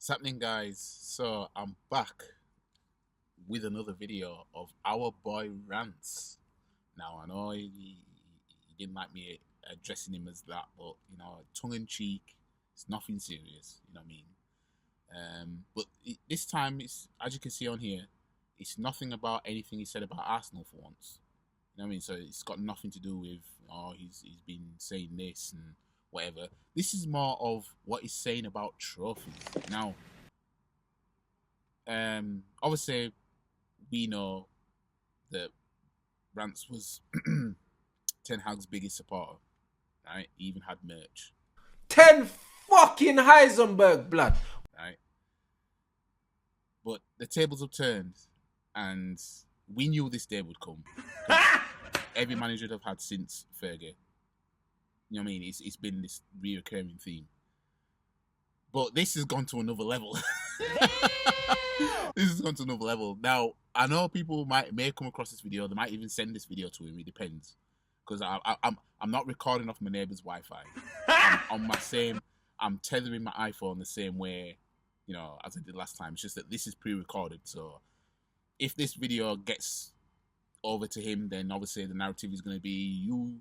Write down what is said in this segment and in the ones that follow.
What's happening, guys? So I'm back with another video of our boy Rants. Now I know he didn't like me addressing him as that, but tongue in cheek, it's nothing serious. You know what I mean? But this time, it's, as you can see on here, it's nothing about anything he said about Arsenal for once. You know what I mean? So it's got nothing to do with he's been saying this and whatever. This is more of what he's saying about trophies. Now, obviously, we know that Rants was Ten Hag's biggest supporter, right? He even had merch. 10 fucking Heisenberg, blood. Right? But the tables have turned, and we knew this day would come. Every manager they've had since Fergie. You know what I mean? It's been this reoccurring theme. But this has gone to another level. This has gone to another level. Now, I know people may come across this video. They might even send this video to him. It depends. Because I'm not recording off my neighbour's Wi-Fi. I'm tethering my iPhone the same way, as I did last time. It's just that this is pre-recorded. So if this video gets over to him, then obviously the narrative is going to be you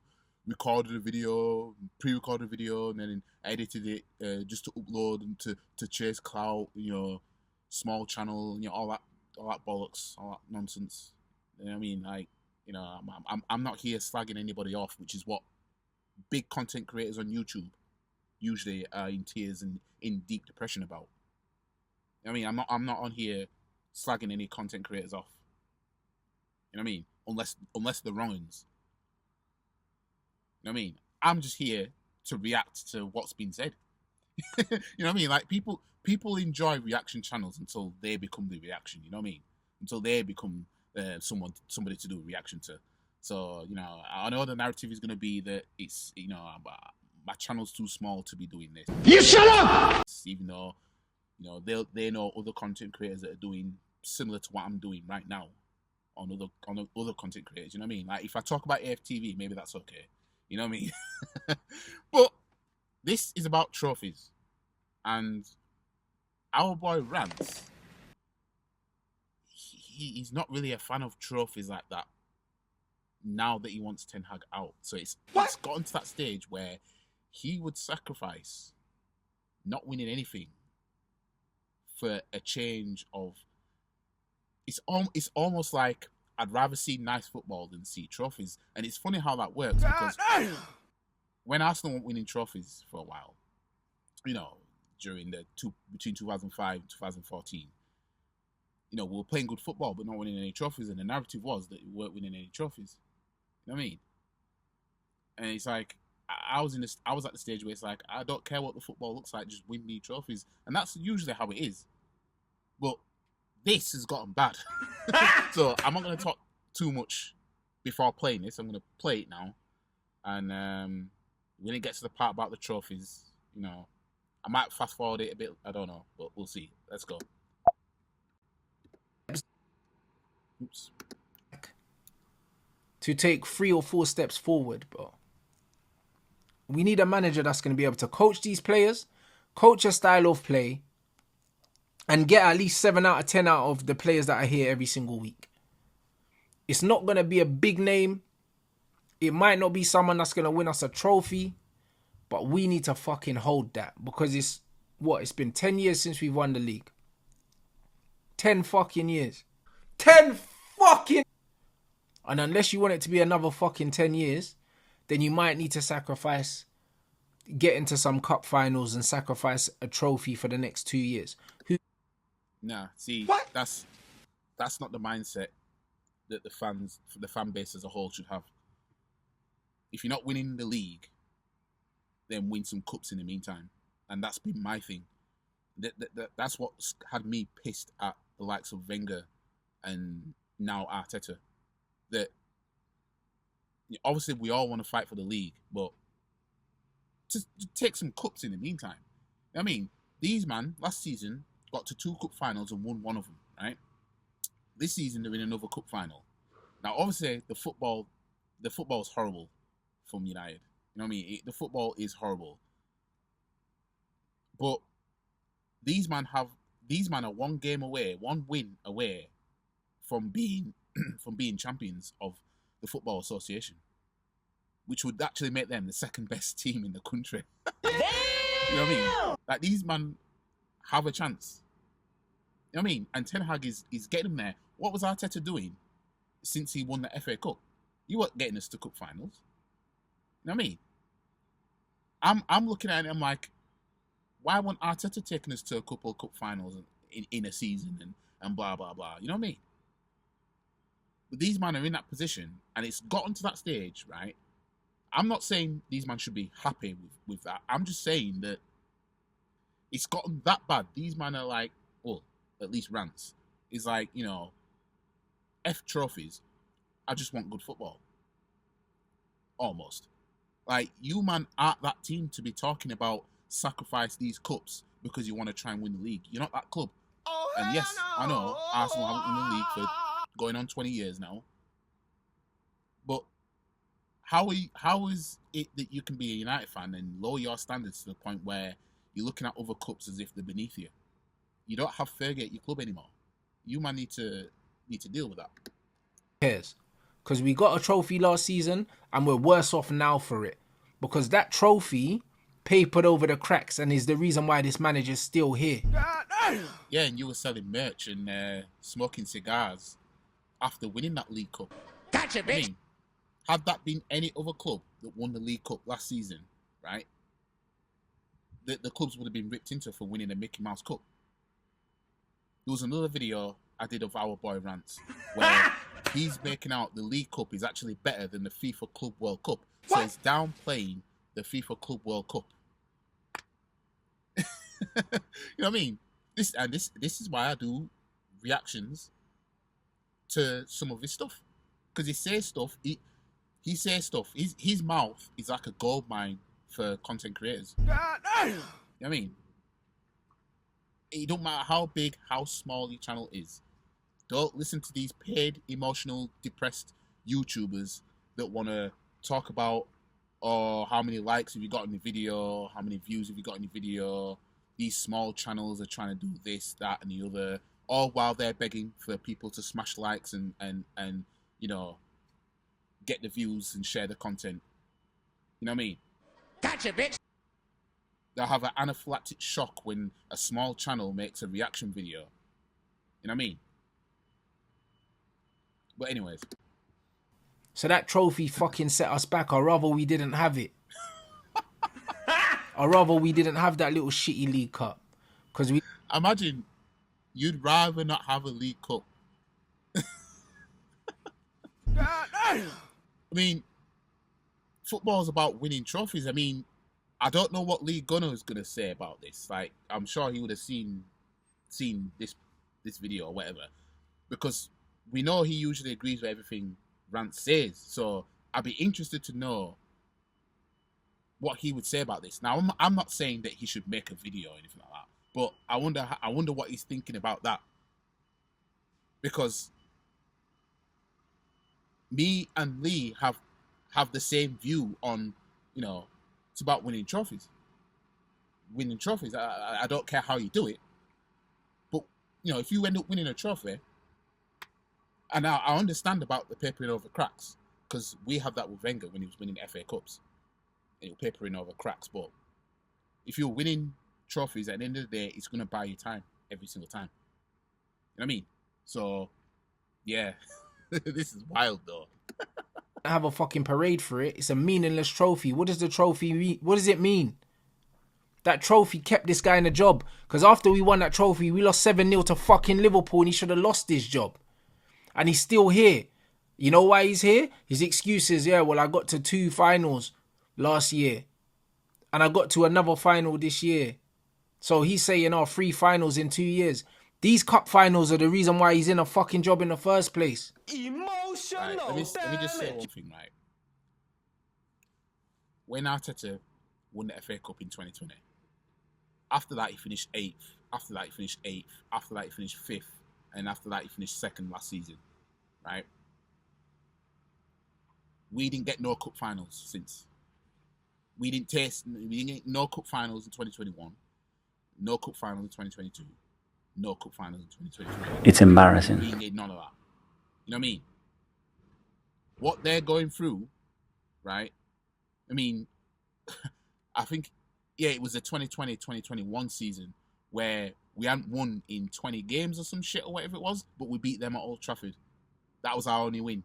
recorded a video, pre-recorded a video, and then edited it just to upload and to chase clout, small channel, all that bollocks, all that nonsense. You know what I mean? Like, I'm not here slagging anybody off, which is what big content creators on YouTube usually are in tears and in deep depression about. I mean, I'm not on here slagging any content creators off. You know what I mean? Unless they're wrong uns. You know what I mean? I'm just here to react to what's been said. You know what I mean? Like, people enjoy reaction channels until they become the reaction. You know what I mean? Until they become somebody to do a reaction to. So, I know the narrative is going to be that it's, my channel's too small to be doing this. You shut up! Even though, they know other content creators that are doing similar to what I'm doing right now on other content creators. You know what I mean? Like, if I talk about AFTV, maybe that's okay. You know what I mean? But this is about trophies. And our boy Rants, he's not really a fan of trophies like that now that he wants Ten Hag out. So it's gotten to that stage where he would sacrifice not winning anything for a change of... It's almost like I'd rather see nice football than see trophies. And it's funny how that works, because when Arsenal weren't winning trophies for a while, during between 2005 and 2014, we were playing good football but not winning any trophies, and the narrative was that we weren't winning any trophies. You know what I mean? And it's like, I was at the stage where it's like, I don't care what the football looks like, just win me trophies. And that's usually how it is. But this has gotten bad. So I'm not going to talk too much before playing this. I'm going to play it now. And when it gets to the part about the trophies, I might fast forward it a bit. I don't know, but we'll see. Let's go. Oops. To take 3 or 4 steps forward, bro. We need a manager that's going to be able to coach these players, coach a style of play, and get at least 7 out of 10 out of the players that are here every single week. It's not going to be a big name. It might not be someone that's going to win us a trophy, but we need to fucking hold that, because it's been 10 years since we've won the league. 10 fucking years. 10 fucking... And unless you want it to be another fucking 10 years, then you might need to sacrifice getting to some cup finals and sacrifice a trophy for the next 2 years. Nah, see, that's not the mindset that the fan base as a whole should have. If you're not winning the league, then win some cups in the meantime. And that's been my thing. That's what had me pissed at the likes of Wenger and now Arteta. That obviously we all want to fight for the league, but just take some cups in the meantime. I mean, these man last season got to 2 cup finals and won one of them, right? This season they're in another cup final. Now, obviously, the football is horrible from United. You know what I mean? The football is horrible. But these man are one game away, one win away from being from being champions of the Football Association, which would actually make them the second best team in the country. You know what I mean? Like, these man have a chance. You know what I mean? And Ten Hag is getting them there. What was Arteta doing since he won the FA Cup? You weren't getting us to cup finals. You know what I mean? I'm looking at it and I'm like, why wasn't Arteta taking us to a couple of cup finals in a season and blah, blah, blah? You know what I mean? But these men are in that position and it's gotten to that stage, right? I'm not saying these men should be happy with that. I'm just saying that it's gotten that bad. These men are like, well, at least Rants, is like, you know, F trophies. I just want good football. Almost. Like, you man aren't that team to be talking about sacrifice these cups because you want to try and win the league. You're not that club. And yes, I know Arsenal haven't won the league for going on 20 years now. But how is it that you can be a United fan and lower your standards to the point where you're looking at other cups as if they're beneath you? You don't have Fergie at your club anymore. You man need to deal with that. Cares? Because we got a trophy last season and we're worse off now for it. Because that trophy papered over the cracks and is the reason why this manager's still here. Yeah, and you were selling merch and smoking cigars after winning that League Cup. Gotcha, bitch! I mean, had that been any other club that won the League Cup last season, right, the clubs would have been ripped into for winning a Mickey Mouse Cup. There was another video I did of our boy Rants where he's making out the League Cup is actually better than the FIFA Club World Cup. So he's downplaying the FIFA Club World Cup. You know what I mean? This is why I do reactions to some of his stuff. Because he says stuff, he says stuff. His mouth is like a gold mine for content creators. You know what I mean? It don't matter how big, how small your channel is. Don't listen to these paid, emotional, depressed YouTubers that want to talk about, oh, how many likes have you got in the video, how many views have you got in the video. These small channels are trying to do this, that, and the other, all while they're begging for people to smash likes and you know, get the views and share the content. You know what I mean? Gotcha, bitch! They'll have an anaphylactic shock when a small channel makes a reaction video. You know what I mean? But anyways. So that trophy fucking set us back. Or rather we didn't have it. Or rather we didn't have that little shitty League Cup. Because we... Imagine you'd rather not have a League Cup. I mean, football's about winning trophies. I mean, I don't know what Lee Gooners is gonna say about this. Like, I'm sure he would have seen this video or whatever, because we know he usually agrees with everything Rant says. So I'd be interested to know what he would say about this. Now, I'm not saying that he should make a video or anything like that, but I wonder what he's thinking about that, because me and Lee have the same view on, you know, it's about winning trophies. Winning trophies. I don't care how you do it. But, you know, if you end up winning a trophy, and I understand about the papering over cracks, because we had that with Wenger when he was winning FA Cups. And he was papering over cracks. But if you're winning trophies, at the end of the day, it's going to buy you time every single time. You know what I mean? So, yeah. This is wild, though. have a fucking parade for it. It's a meaningless trophy. What does the trophy mean? What does it mean? That trophy kept this guy in a job. Because after we won that trophy, we lost 7-0 to fucking Liverpool and he should have lost his job. And he's still here. You know why he's here? His excuse is, yeah, well, I got to 2 finals last year. And I got to another final this year. So he's saying, oh, 3 finals in 2 years. These cup finals are the reason why he's in a fucking job in the first place. Emotional. Right, let me just say one thing, right? When Arteta won the FA Cup in 2020, after that he finished 8th, after that he finished 8th, after that he finished 5th, and after that he finished 2nd last season, right? We didn't get no cup finals since. We didn't get no cup finals in 2021. no cup final in 2022, no cup final in 2023. It's embarrassing. We ain't getting none of that. You know what I mean? What they're going through, right? I mean, I think, yeah, it was the 2020-2021 season where we hadn't won in 20 games or some shit or whatever it was, but we beat them at Old Trafford. That was our only win.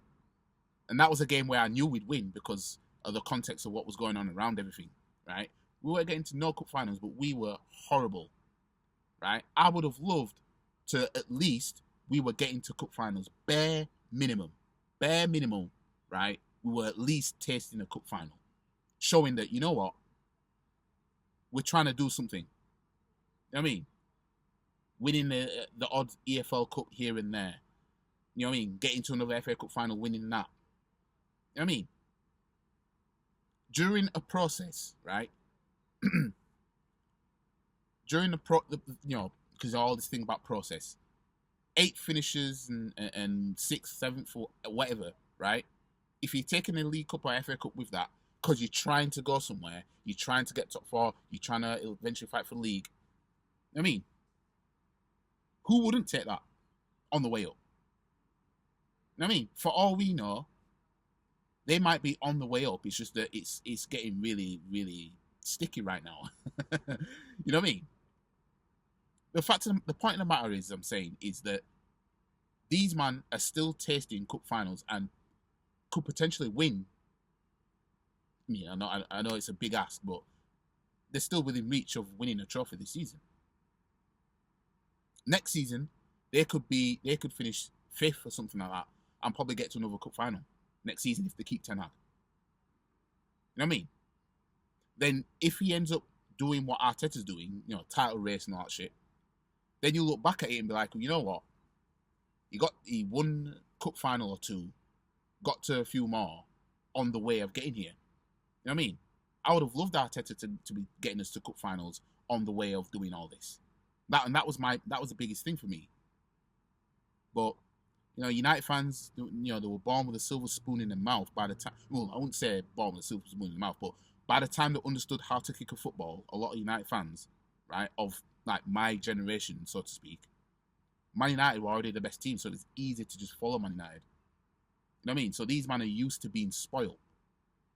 And that was a game where I knew we'd win because of the context of what was going on around everything, right? We were getting to no cup finals, but we were horrible, right? I would have loved to at least we were getting to cup finals, bare minimum, right? We were at least tasting a cup final, showing that, you know what, we're trying to do something. You know what I mean? Winning the odd EFL Cup here and there. You know what I mean? Getting to another FA Cup final, winning that. You know what I mean? During a process, right? During you know, because all this thing about process, 8 finishes and 6th, 7th, or whatever, right? If you're taking a League Cup or FA Cup with that, because you're trying to go somewhere, you're trying to get top 4, you're trying to eventually fight for the league. You know what I mean? Who wouldn't take that on the way up? You know what I mean? For all we know, they might be on the way up. It's just that it's getting really, really sticky right now. You know what I mean? The point of the matter is, I'm saying, is that these men are still tasting cup finals and could potentially win. I mean, I know it's a big ask, but they're still within reach of winning a trophy this season. Next season, they could finish 5th or something like that and probably get to another cup final next season if they keep Ten Hag. You know what I mean? Then if he ends up doing what Arteta's doing, you know, title race and all that shit, then you look back at it and be like, well, you know what? He won cup final or 2, got to a few more on the way of getting here. You know what I mean? I would have loved Arteta to be getting us to cup finals on the way of doing all this. That was the biggest thing for me. But you know, United fans, you know, they were born with a silver spoon in their mouth by the time. Well, I wouldn't say born with a silver spoon in their mouth, but by the time they understood how to kick a football, a lot of United fans, right, of like my generation, so to speak, Man United were already the best team, so it's easy to just follow Man United. You know what I mean? So these men are used to being spoiled,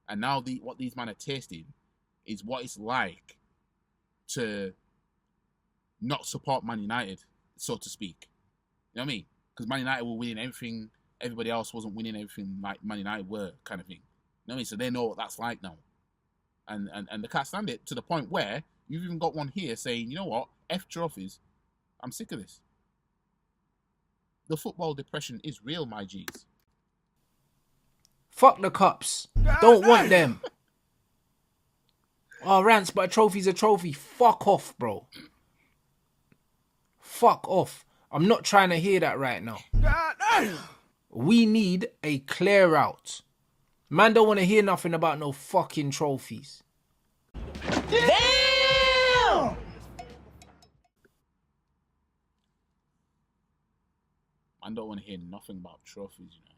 and now what these men are tasting is what it's like to not support Man United, so to speak. You know what I mean? Because Man United were winning everything, everybody else wasn't winning everything like Man United were, kind of thing. You know what I mean? So they know what that's like now. And they can't stand it, to the point where you've even got one here saying, you know what, F trophies, I'm sick of this. The football depression is real, my G's. Fuck the cups. Don't want them. Oh, Rants, but a trophy's a trophy. Fuck off, bro. Fuck off. I'm not trying to hear that right now. We need a clear out. Man don't want to hear nothing about no fucking trophies. Damn! Man don't want to hear nothing about trophies, you know.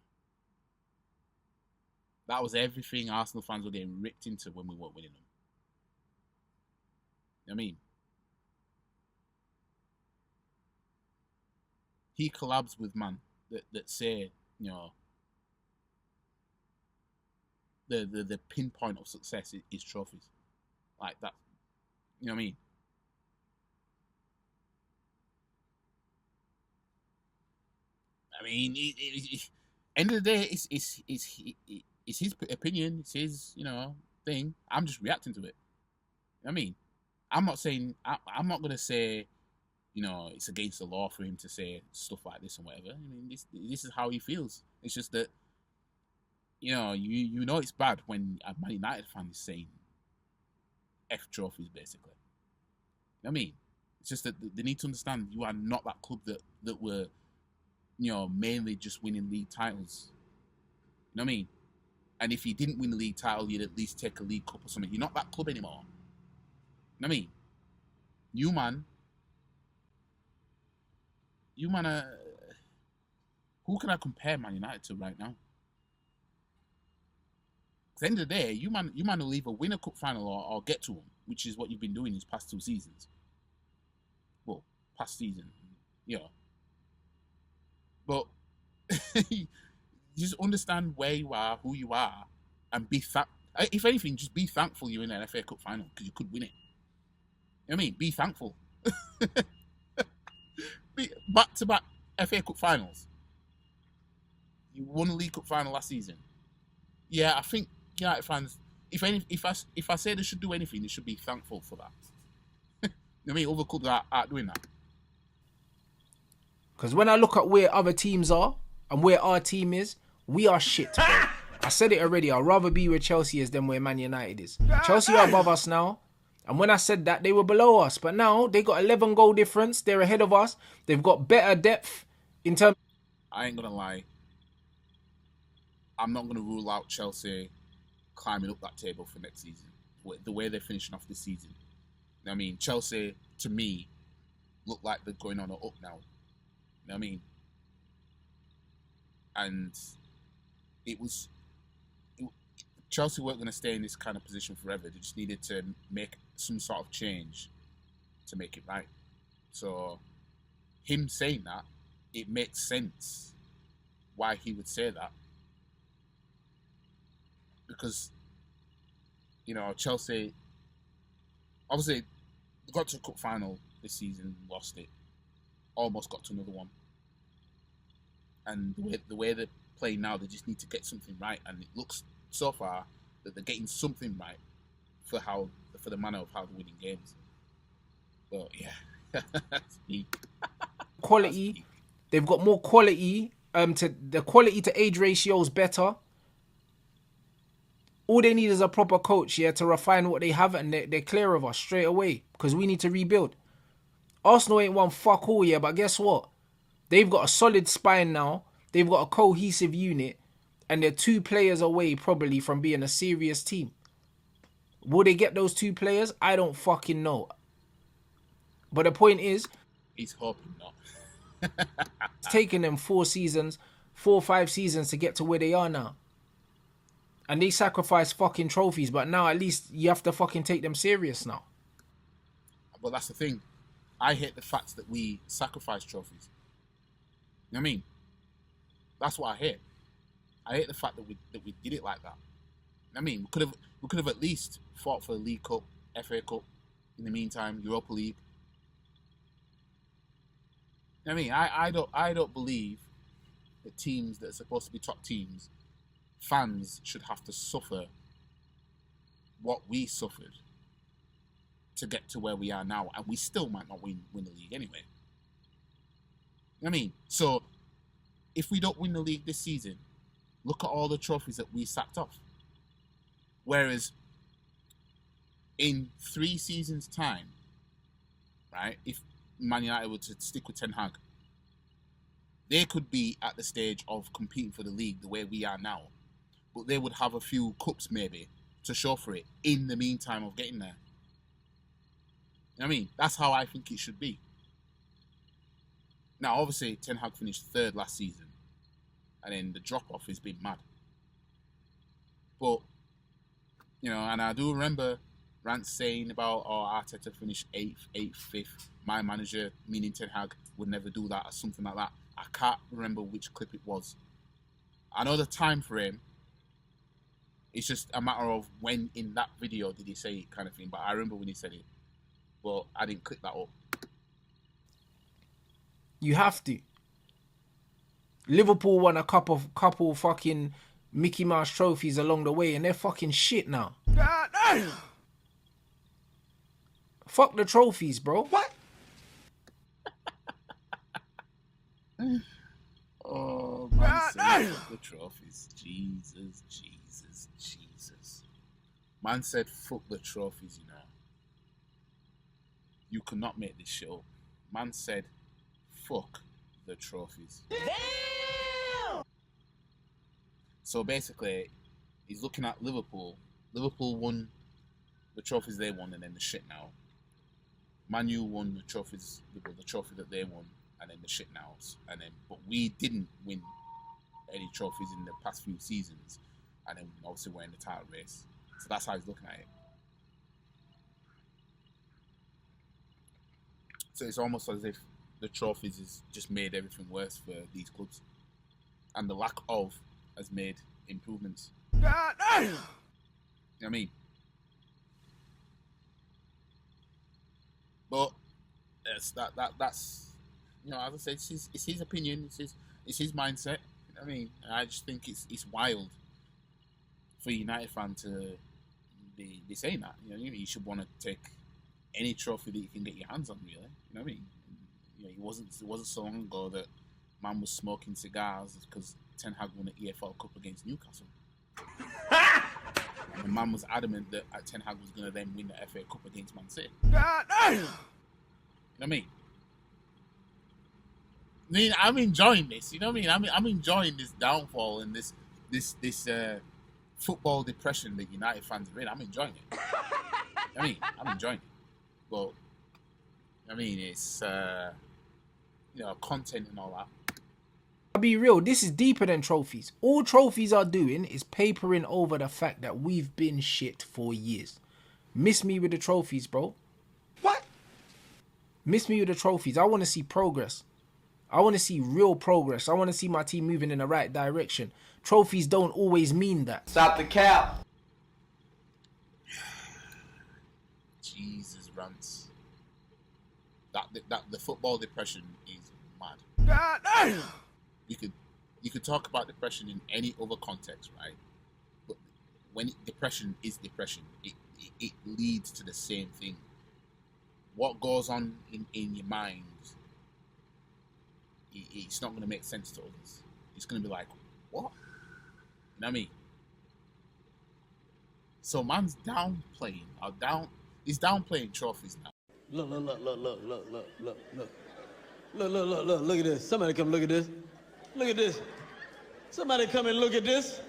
That was everything Arsenal fans were getting ripped into when we weren't winning them. You know what I mean? He collabs with man that say, you know, the pinpoint of success is trophies. Like that. You know what I mean? I mean, end of the day, it's his opinion, it's his, you know, thing. I'm just reacting to it. You know what I mean? I'm not saying, I'm not gonna say, you know, it's against the law for him to say stuff like this and whatever. I mean, this is how he feels. It's just that, you know, you know it's bad when a Man United fan is saying F trophies, basically. You know what I mean? It's just that they need to understand you are not that club that were, you know, mainly just winning league titles. You know what I mean? And if you didn't win the league title, you'd at least take a league cup or something. You're not that club anymore. You know what I mean? You man, who can I compare Man United to right now? At the end of the day, you man will either win a cup final or get to them, which is what you've been doing these past 2 seasons. past season, you know. But you just understand where you are, who you are, and if anything, just be thankful you're in an FA Cup final because you could win it. You know what I mean? Be thankful. Back-to-back FA Cup finals. You won a League Cup final last season. Yeah, I think United fans, if I say they should do anything, they should be thankful for that. You know what I mean? Other clubs aren't doing that. Because when I look at where other teams are and where our team is, we are shit, bro. I said it already. I'd rather be where Chelsea is than where Man United is. Chelsea are above us now. And when I said that, they were below us. But now they got 11 goal difference. They're ahead of us. They've got better depth in terms. I ain't going to lie. I'm not going to rule out Chelsea climbing up that table for next season. The way they're finishing off this season. You know what I mean? Chelsea, to me, look like they're going on an up now. You know what I mean? And Chelsea weren't going to stay in this kind of position forever. They just needed to make some sort of change to make it right. So, him saying that, it makes sense why he would say that. Because, you know, Chelsea, obviously, they got to a cup final this season, lost it, almost got to another one. And the way they're playing now, they just need to get something right. And it looks so far that they're getting something right for the manner of how they're winning games. But yeah, that's peak. Quality. They've got more quality. The quality to age ratio is better. All they need is a proper coach, to refine what they have, and they're clear of us straight away because we need to rebuild. Arsenal ain't won fuck all, but guess what? They've got a solid spine now. They've got a cohesive unit, and they're 2 players away probably from being a serious team. Will they get those 2 players? I don't fucking know. But the point is, he's hoping not. It's taken them 4 or 5 seasons to get to where they are now. And they sacrifice fucking trophies, but now at least you have to fucking take them serious now. But that's the thing. I hate the fact that we sacrifice trophies. You know what I mean? That's what I hate. I hate the fact that we did it like that. I mean, we could have at least fought for the League Cup, FA Cup, in the meantime, Europa League. I mean, I don't believe that teams that are supposed to be top teams, fans should have to suffer what we suffered to get to where we are now, and we still might not win the league anyway. I mean, so if we don't win the league this season, look at all the trophies that we sacked off. Whereas in 3 seasons' time, right, if Man United were to stick with Ten Hag, they could be at the stage of competing for the league the way we are now. But they would have a few cups maybe to show for it in the meantime of getting there. You know what I mean? That's how I think it should be. Now, obviously, Ten Hag finished 3rd last season. And then the drop-off has been mad. But, you know, and I do remember Rants saying about, Arteta finished 8th, 5th. My manager, meaning Ten Hag, would never do that or something like that. I can't remember which clip it was. I know the time frame. It's just a matter of when in that video did he say it kind of thing. But I remember when he said it. But I didn't click that up. You have to. Liverpool won a couple fucking Mickey Mouse trophies along the way, and they're fucking shit now. God damn. Fuck the trophies, bro. What? Oh, man, said fuck the trophies. Jesus. Man said fuck the trophies, you know. You cannot make this shit up. Man said fuck the trophies. Damn! So basically, he's looking at Liverpool. Liverpool won the trophies they won, and then the shit now. Man U won the trophies, the trophy that they won, and then the shit nows. But we didn't win any trophies in the past few seasons, and then obviously we're in the title race. So that's how he's looking at it. So it's almost as if the trophies has just made everything worse for these clubs, and the lack of has made improvements. God damn! You know what I mean? But that's you know, as I said, it's his opinion, it's his mindset. You know what I mean? And I just think it's wild for a United fan to be saying that. You know, you should want to take any trophy that you can get your hands on, really. You know what I mean? You know, it wasn't so long ago that man was smoking cigars because Ten Hag won the EFL Cup against Newcastle. And the man was adamant that Ten Hag was going to then win the FA Cup against Man City. God damn! You know what I mean? I'm enjoying this. You know what I mean? I'm enjoying this downfall and this football depression that United fans are in. I'm enjoying it. I mean, I'm enjoying it. But I mean, it's you know, content and all that. I'll be real, this is deeper than trophies. All trophies are doing is papering over the fact that we've been shit for years. Miss me with the trophies, bro. What? Miss me with the trophies. I want to see progress. I want to see real progress. I want to see my team moving in the right direction. Trophies don't always mean that. Stop the cap. Jesus, Rants. That the football depression is mad. God damn! You could talk about depression in any other context, right? But when depression is depression, it leads to the same thing. What goes on in your mind, it's not going to make sense to others. It's going to be like, what? You know what I mean? So man's downplaying, he's downplaying trophies now. Look at this. Somebody come look at this. Look at this. Somebody come and look at this.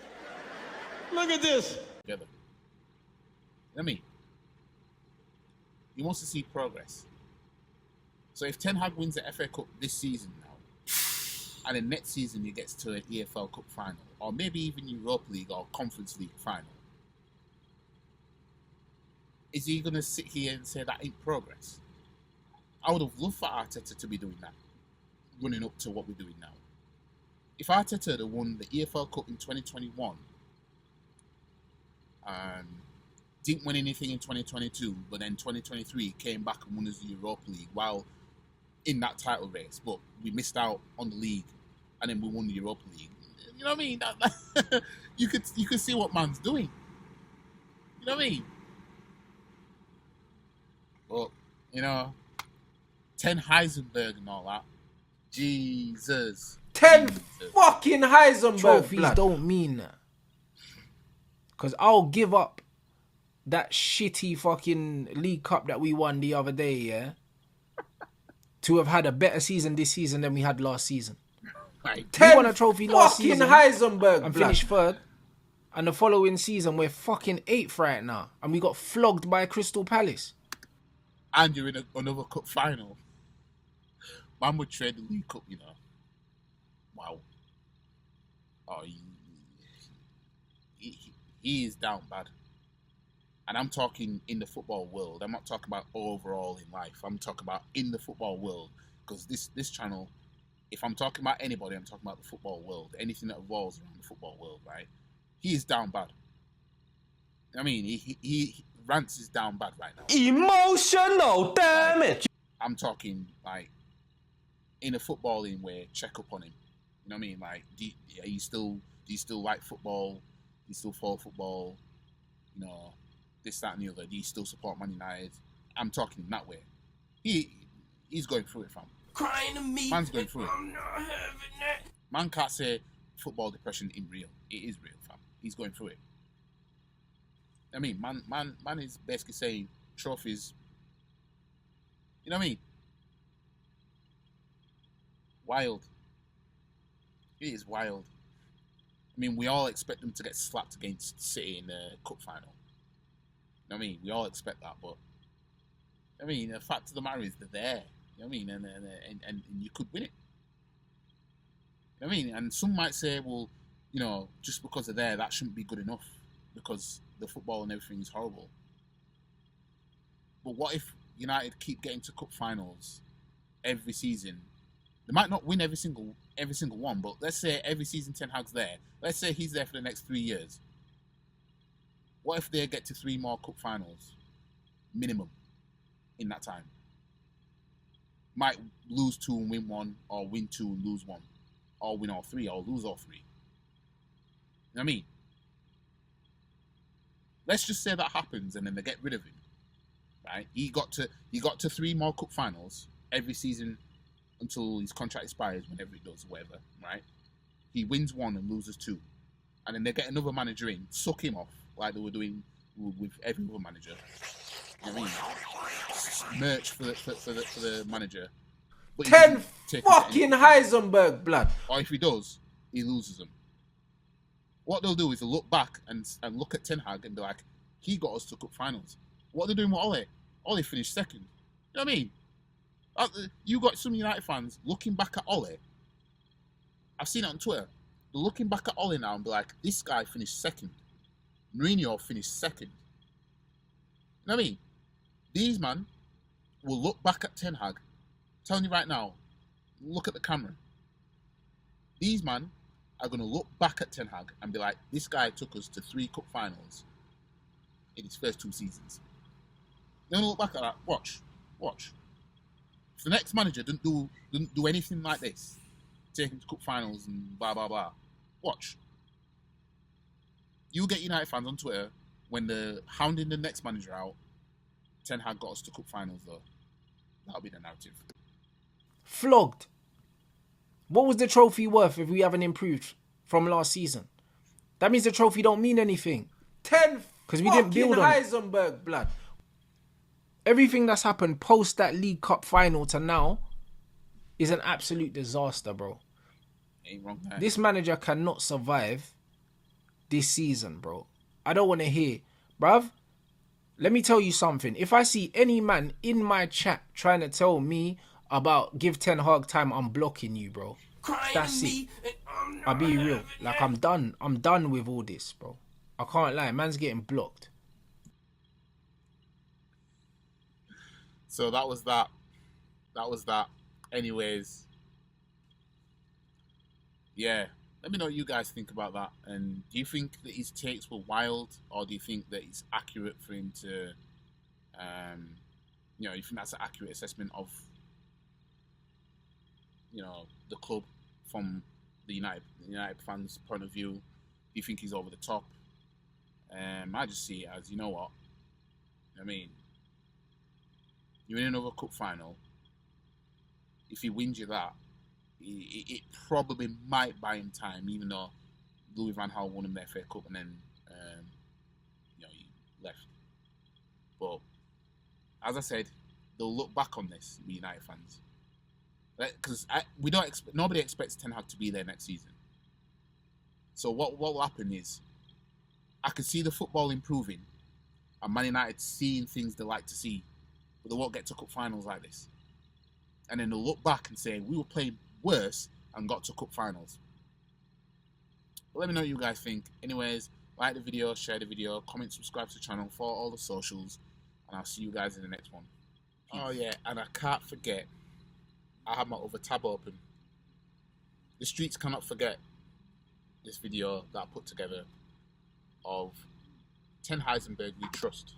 Look at this. Together. You know what I mean? He wants to see progress. So if Ten Hag wins the FA Cup this season now, and then next season he gets to an EFL Cup final, or maybe even Europa League or Conference League final, is he going to sit here and say that ain't progress? I would have loved for Arteta to be doing that, running up to what we're doing now. If Arteta had won the EFL Cup in 2021, didn't win anything in 2022, but then 2023 came back and won us the Europa League while in that title race, but we missed out on the league, and then we won the Europa League. You know what I mean? You could see what man's doing. You know what I mean? But you know, Ten Heisenberg and all that. Jesus. Fucking Heisenberg. Trophies don't mean that. Because I'll give up that shitty fucking League Cup that we won the other day, yeah, to have had a better season this season than we had last season. Right. We won a trophy last season Heisenberg and finished third. And the following season, we're fucking 8th right now. And we got flogged by Crystal Palace. And you're in another cup final. Man would trade the League Cup, you know. Wow. Oh, he is down bad. And I'm talking in the football world. I'm not talking about overall in life. I'm talking about in the football world. Because this channel, if I'm talking about anybody, I'm talking about the football world. Anything that revolves around the football world, right? He is down bad. I mean, he Rants is down bad right now. Emotional damage. I'm talking like in a footballing way. Check up on him. You know what I mean? Like, do you still like football? Do you still follow football? You know, this, that, and the other. Do you still support Man United? I'm talking in that way. He's going through it, fam. Crying to me. Man's going through it. I'm not having it. Man can't say football depression isn't real. It is real, fam. He's going through it. I mean, man is basically saying trophies. You know what I mean? Wild. It is wild. I mean, we all expect them to get slapped against City in the cup final. You know what I mean? We all expect that, but I mean, the fact of the matter is they're there. You know what I mean? And you could win it. You know what I mean? And some might say, well, you know, just because they're there, that shouldn't be good enough because the football and everything is horrible. But what if United keep getting to cup finals every season. They might not win every single one, but let's say every season Ten Hag's there. Let's say he's there for the next 3 years. What if they get to 3 more cup finals minimum in that time? Might lose 2 and win 1, or win 2 and lose 1, or win all 3, or lose all 3. You know what I mean? Let's just say that happens, and then they get rid of him. Right? He got to 3 more cup finals every season until his contract expires, whenever it does, whatever. Right? He wins 1 and loses 2, and then they get another manager in, suck him off like they were doing with every other manager. You know what I mean? Merch for the manager. But 10 fucking Heisenberg, blood. Or if he does, he loses them. What they'll do is they'll look back and look at Ten Hag and be like, he got us to cup finals. What are they doing with Ole? Ole finished second. You know what I mean? You got some United fans looking back at Ole. I've seen it on Twitter. They're looking back at Ole now and be like, this guy finished second. Mourinho finished second. You know what I mean? These man will look back at Ten Hag. I'm telling you right now, look at the camera. These man are going to look back at Ten Hag and be like, this guy took us to 3 cup finals in his first 2 seasons. They're going to look back at that. Watch. If the next manager didn't do anything like this, take him to cup finals and blah, blah, blah, watch. You get United fans on Twitter when they're hounding the next manager out. Ten Hag got us to cup finals, though. That'll be the narrative. Flogged. What was the trophy worth if we haven't improved from last season? That means the trophy don't mean anything. 10 because we didn't build on Heisenberg, blood. Everything that's happened post that League Cup final to now is an absolute disaster, bro. Ain't wrong there. This manager cannot survive this season, bro. I don't want to hear. Bruv, let me tell you something. If I see any man in my chat trying to tell me about give Ten Hag time, I'm blocking you, bro. That's it. I'll be real. Like, I'm done. I'm done with all this, bro. I can't lie. Man's getting blocked. So that was that. Anyways, yeah. Let me know what you guys think about that. And do you think that his takes were wild, or do you think that it's accurate for him to, you think that's an accurate assessment of, the club from the United fans' point of view? Do you think he's over the top? I just see it as, you know what? I mean, you're in another cup final. If he wins you that, it probably might buy him time, even though Louis van Gaal won him the FA Cup and then, he left. But as I said, they'll look back on this, the United fans, because nobody expects Ten Hag to be there next season. So what will happen is, I can see the football improving, and Man United seeing things they like to see, but they won't get to cup finals like this. And then they'll look back and say, we were playing worse and got to cup finals. But let me know what you guys think. Anyways, like the video, share the video, comment, subscribe to the channel, follow all the socials, and I'll see you guys in the next one. Peace. Oh yeah, and I can't forget, I have my other tab open. The streets cannot forget this video that I put together of 10 Heisenberg we trust.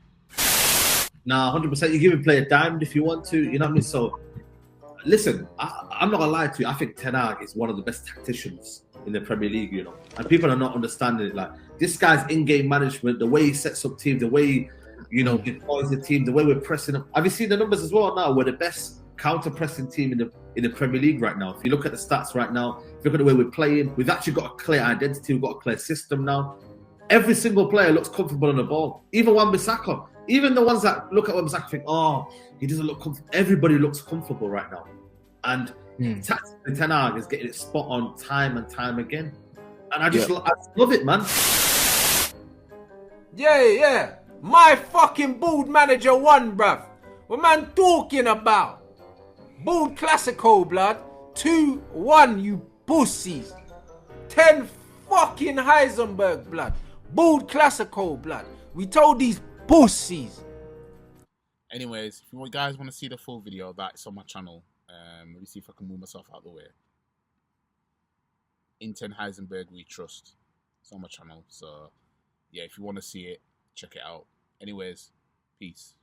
Nah, 100%. You give a player diamond if you want to. You know what I mean? So, listen, I'm not going to lie to you. I think Ten Hag is one of the best tacticians in the Premier League, And people are not understanding it. Like, this guy's in-game management, the way he sets up teams, the way, deploys the team, the way we're pressing them. Have you seen the numbers as well now? We're the best counter-pressing team in the Premier League right now. If you look at the stats right now, if you look at the way we're playing, we've actually got a clear identity. We've got a clear system now. Every single player looks comfortable on the ball. Even Wan-Bissaka. Even the ones that look at Wan-Bissaka think, oh, he doesn't look comfortable. Everybody looks comfortable right now. And tactically, Ten Hag is getting it spot on time and time again. And I just love it, man. Yeah. My fucking bold manager won, bruv. What man talking about? Bold Classico, blood. 2-1, you pussies. 10 fucking Heisenberg, blood. Bold Classico, blood. We told these pussies. Anyways, if you guys want to see the full video, that's on my channel. Let me see if I can move myself out of the way. Inten Heisenberg We Trust. It's on my channel. So, yeah, if you want to see it, check it out. Anyways, peace.